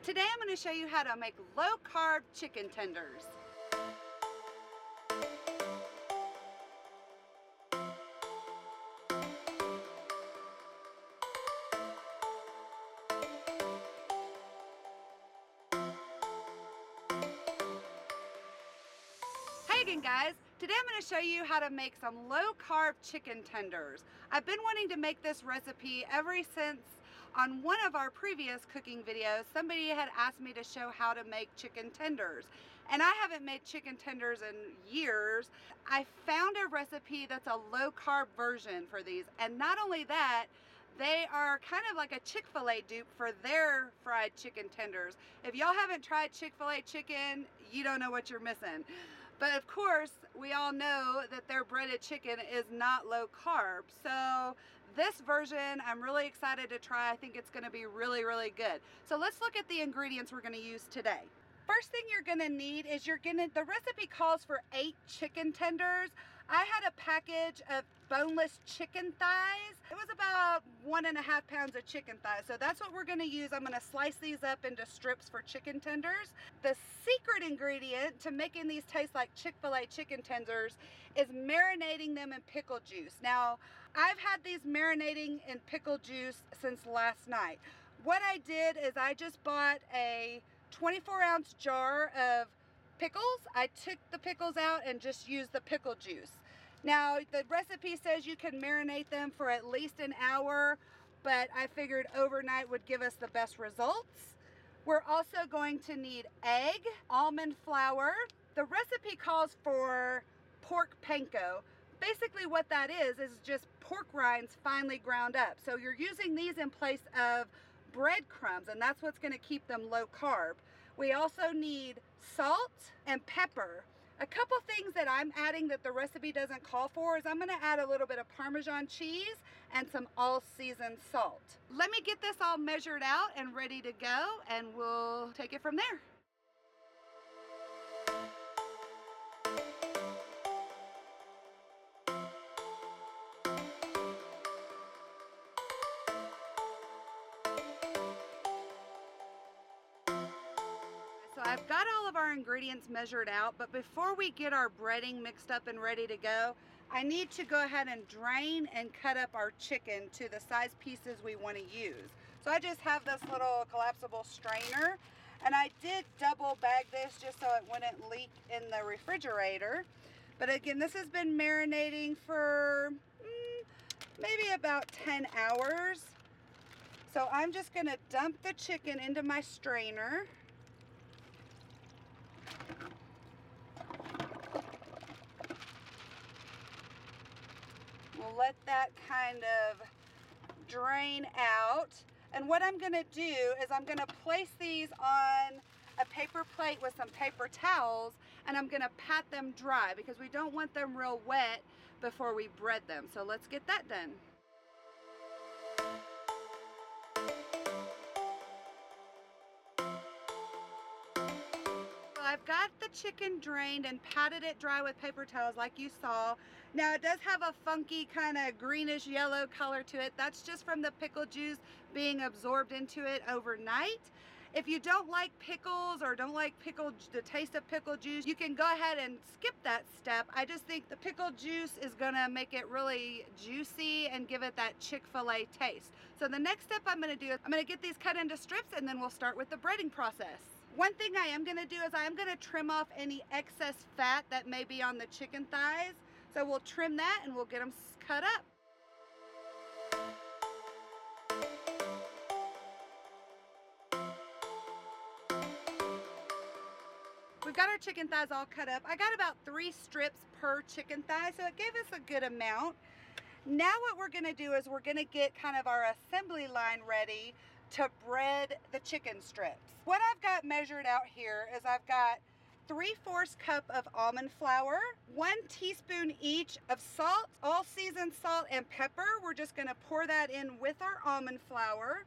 Today I'm going to show you how to make low-carb chicken tenders. Hey again guys, today I'm going to show you how to make some low-carb chicken tenders. I've been wanting to make this recipe ever since on one of our previous cooking videos somebody had asked me to show how to make chicken tenders, and I haven't made chicken tenders in years. I found a recipe that's a low-carb version for these, and not only that, they are kind of like a Chick-Fil-A dupe for their fried chicken tenders. If y'all haven't tried Chick-Fil-A chicken, you don't know what you're missing. But of course, we all know that their breaded chicken is not low carb. So this version, I'm really excited to try. I think it's gonna be really, really good. So let's look at the ingredients we're gonna use today. First thing you're gonna need is the recipe calls for 8 chicken tenders. I had a package of boneless chicken thighs. It was about 1.5 pounds of chicken thighs. So that's what we're gonna use. I'm gonna slice these up into strips for chicken tenders. The secret ingredient to making these taste like Chick-fil-A chicken tenders is marinating them in pickle juice. Now, I've had these marinating in pickle juice since last night. What I did is I just bought a 24-ounce jar of pickles. I took the pickles out and just used the pickle juice. Now, the recipe says you can marinate them for at least an hour, but I figured overnight would give us the best results. We're also going to need egg, almond flour. The recipe calls for pork panko. Basically what that is just pork rinds finely ground up. So you're using these in place of breadcrumbs, and that's what's going to keep them low carb. We also need salt and pepper. A couple things that I'm adding that the recipe doesn't call for is I'm going to add a little bit of Parmesan cheese and some all-season salt. Let me get this all measured out and ready to go, and we'll take it from there. So I've got all of our ingredients measured out, but before we get our breading mixed up and ready to go, I need to go ahead and drain and cut up our chicken to the size pieces we want to use. So I just have this little collapsible strainer, and I did double bag this just so it wouldn't leak in the refrigerator. But again, this has been marinating for maybe about 10 hours. So I'm just going to dump the chicken into my strainer. We'll let that kind of drain out. And what I'm gonna do is I'm gonna place these on a paper plate with some paper towels, and I'm gonna pat them dry because we don't want them real wet before we bread them. So let's get that done. I've got the chicken drained and patted it dry with paper towels like you saw. Now it does have a funky kind of greenish yellow color to it. That's just from the pickle juice being absorbed into it overnight. If you don't like pickles or don't like the taste of pickle juice, you can go ahead and skip that step. I just think the pickle juice is gonna make it really juicy and give it that Chick-fil-A taste. So the next step I'm gonna do is I'm gonna get these cut into strips, and then we'll start with the breading process. One thing I am gonna do is I am gonna trim off any excess fat that may be on the chicken thighs. So we'll trim that and we'll get them cut up. We've got our chicken thighs all cut up. I got about 3 strips per chicken thigh, so it gave us a good amount. Now what we're gonna do is we're gonna get kind of our assembly line ready to bread the chicken strips. What I've got measured out here is I've got 3/4 cup of almond flour, 1 teaspoon each of salt, all seasoned salt and pepper. We're just gonna pour that in with our almond flour,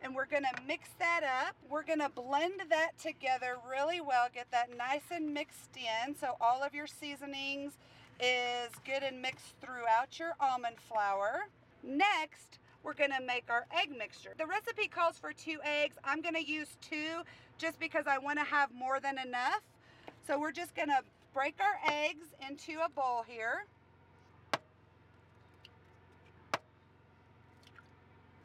and we're gonna mix that up. We're gonna blend that together really well, get that nice and mixed in so all of your seasonings is good and mixed throughout your almond flour. Next, we're gonna make our egg mixture. The recipe calls for 2 eggs. I'm gonna use 2 just because I wanna have more than enough. So we're just gonna break our eggs into a bowl here.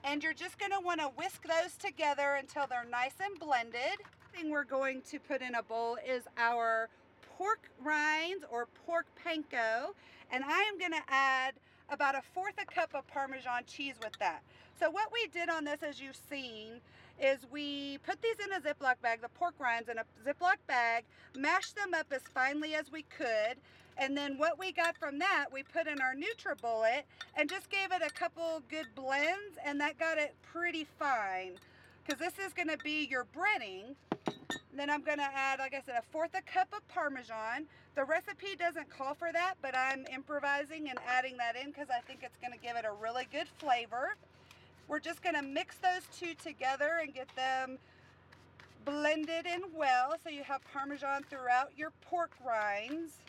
And you're just gonna wanna whisk those together until they're nice and blended. The thing we're going to put in a bowl is our pork rinds or pork panko. And I am gonna add about 1/4 cup of Parmesan cheese with that. So what we did on this, as you've seen, is we put these in a Ziploc bag, the pork rinds in a Ziploc bag, mashed them up as finely as we could, and then what we got from that, we put in our NutriBullet and just gave it a couple good blends, and that got it pretty fine. Because this is gonna be your breading. Then I'm gonna add, like I said, 1/4 cup of Parmesan. The recipe doesn't call for that, but I'm improvising and adding that in because I think it's gonna give it a really good flavor. We're just gonna mix those two together and get them blended in well so you have Parmesan throughout your pork rinds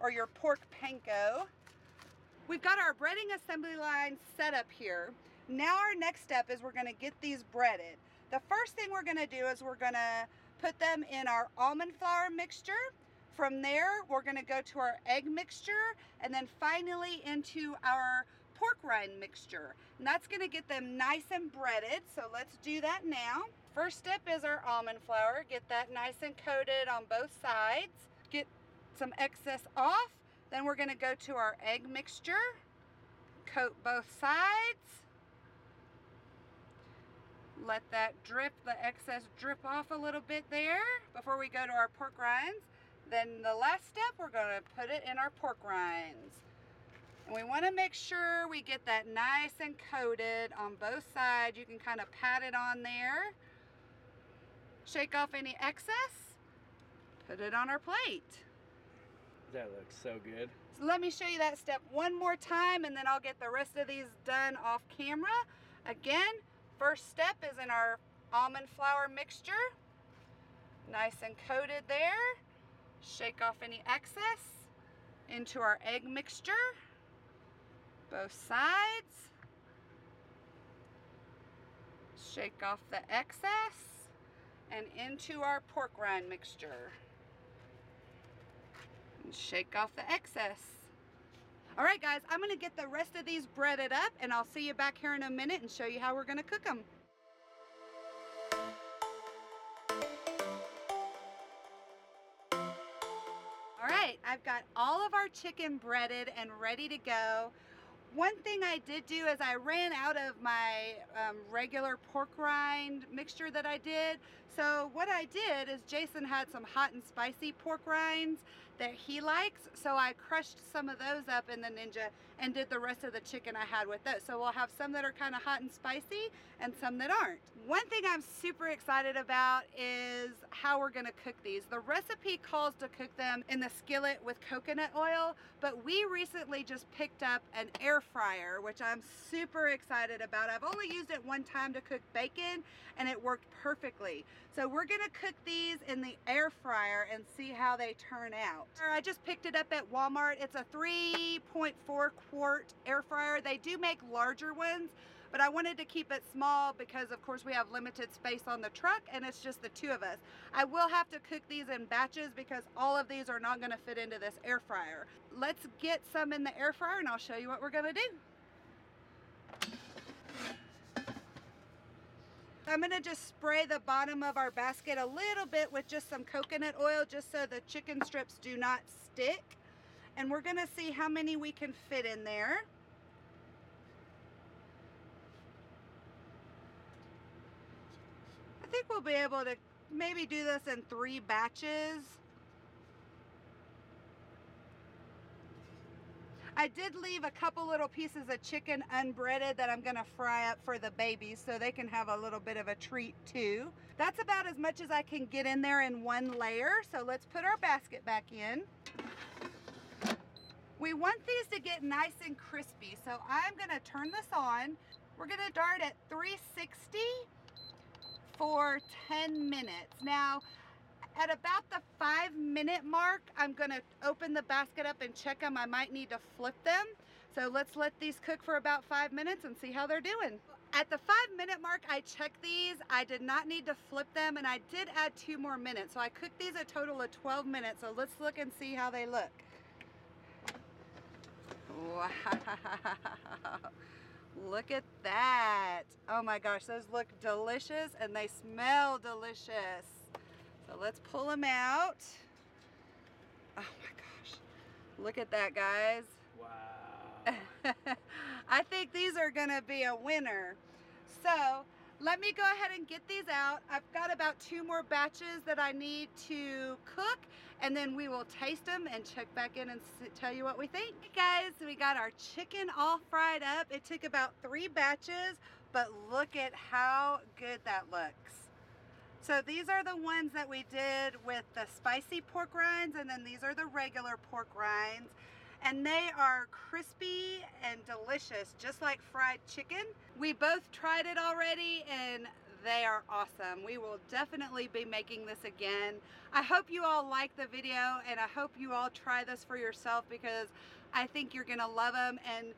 or your pork panko. We've got our breading assembly line set up here. Now our next step is we're gonna get these breaded. The first thing we're gonna do is we're gonna put them in our almond flour mixture. From there, we're gonna go to our egg mixture and then finally into our pork rind mixture. And that's gonna get them nice and breaded, so let's do that now. First step is our almond flour. Get that nice and coated on both sides. Get some excess off. Then we're gonna go to our egg mixture. Coat both sides. Let that drip, the excess drip off a little bit there before we go to our pork rinds. Then the last step, we're gonna put it in our pork rinds. And we wanna make sure we get that nice and coated on both sides. You can kind of pat it on there. Shake off any excess. Put it on our plate. That looks so good. So let me show you that step one more time and then I'll get the rest of these done off camera. Again, first step is in our almond flour mixture. Nice and coated there. Shake off any excess. Into our egg mixture. Both sides. Shake off the excess. And into our pork rind mixture. And shake off the excess. All right, guys, I'm gonna get the rest of these breaded up and I'll see you back here in a minute and show you how we're gonna cook them. All right, I've got all of our chicken breaded and ready to go. One thing I did do is I ran out of my regular pork rind mixture that I did. So what I did is Jason had some hot and spicy pork rinds that he likes. So I crushed some of those up in the Ninja and did the rest of the chicken I had with those. So we'll have some that are kind of hot and spicy and some that aren't. One thing I'm super excited about is how we're gonna cook these. The recipe calls to cook them in the skillet with coconut oil, but we recently just picked up an air fryer, which I'm super excited about. I've only used it one time to cook bacon and it worked perfectly. So we're gonna cook these in the air fryer and see how they turn out. I just picked it up at Walmart. It's a 3.4 quart air fryer. They do make larger ones, but I wanted to keep it small because of course we have limited space on the truck and it's just the two of us. I will have to cook these in batches because all of these are not gonna fit into this air fryer. Let's get some in the air fryer and I'll show you what we're gonna do. I'm gonna just spray the bottom of our basket a little bit with just some coconut oil just so the chicken strips do not stick. And we're gonna see how many we can fit in there. I think we'll be able to maybe do this in 3 batches. I did leave a couple little pieces of chicken unbreaded that I'm gonna fry up for the babies so they can have a little bit of a treat too. That's about as much as I can get in there in one layer. So let's put our basket back in. We want these to get nice and crispy. So I'm gonna turn this on. We're gonna start at 360 for 10 minutes. Now, at about the 5-minute mark, I'm gonna open the basket up and check them. I might need to flip them. So let's let these cook for about 5 minutes and see how they're doing. At the 5-minute mark, I checked these. I did not need to flip them, and I did add 2 more minutes. So I cooked these a total of 12 minutes. So let's look and see how they look. Wow. Look at that. Oh my gosh, those look delicious and they smell delicious. So let's pull them out. Oh my gosh. Look at that, guys. Wow. I think these are gonna be a winner. So let me go ahead and get these out. I've got about 2 more batches that I need to cook, and then we will taste them and check back in and tell you what we think. Hey guys, we got our chicken all fried up. It took about 3 batches, but look at how good that looks. So these are the ones that we did with the spicy pork rinds, and then these are the regular pork rinds. And they are crispy and delicious, just like fried chicken. We both tried it already and they are awesome. We will definitely be making this again. I hope you all like the video, and I hope you all try this for yourself, because I think you're gonna love them. And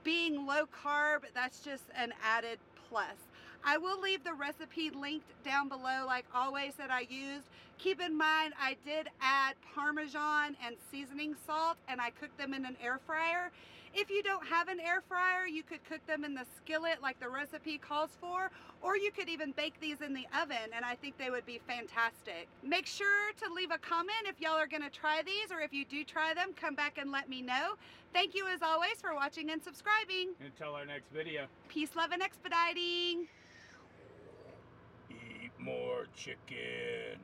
being low carb, that's just an added plus. I will leave the recipe linked down below like always that I used. Keep in mind, I did add parmesan and seasoning salt, and I cooked them in an air fryer. If you don't have an air fryer, you could cook them in the skillet like the recipe calls for, or you could even bake these in the oven, and I think they would be fantastic. Make sure to leave a comment if y'all are gonna try these, or if you do try them, come back and let me know. Thank you as always for watching and subscribing. Until our next video. Peace, love, and expediting. Eat more chicken.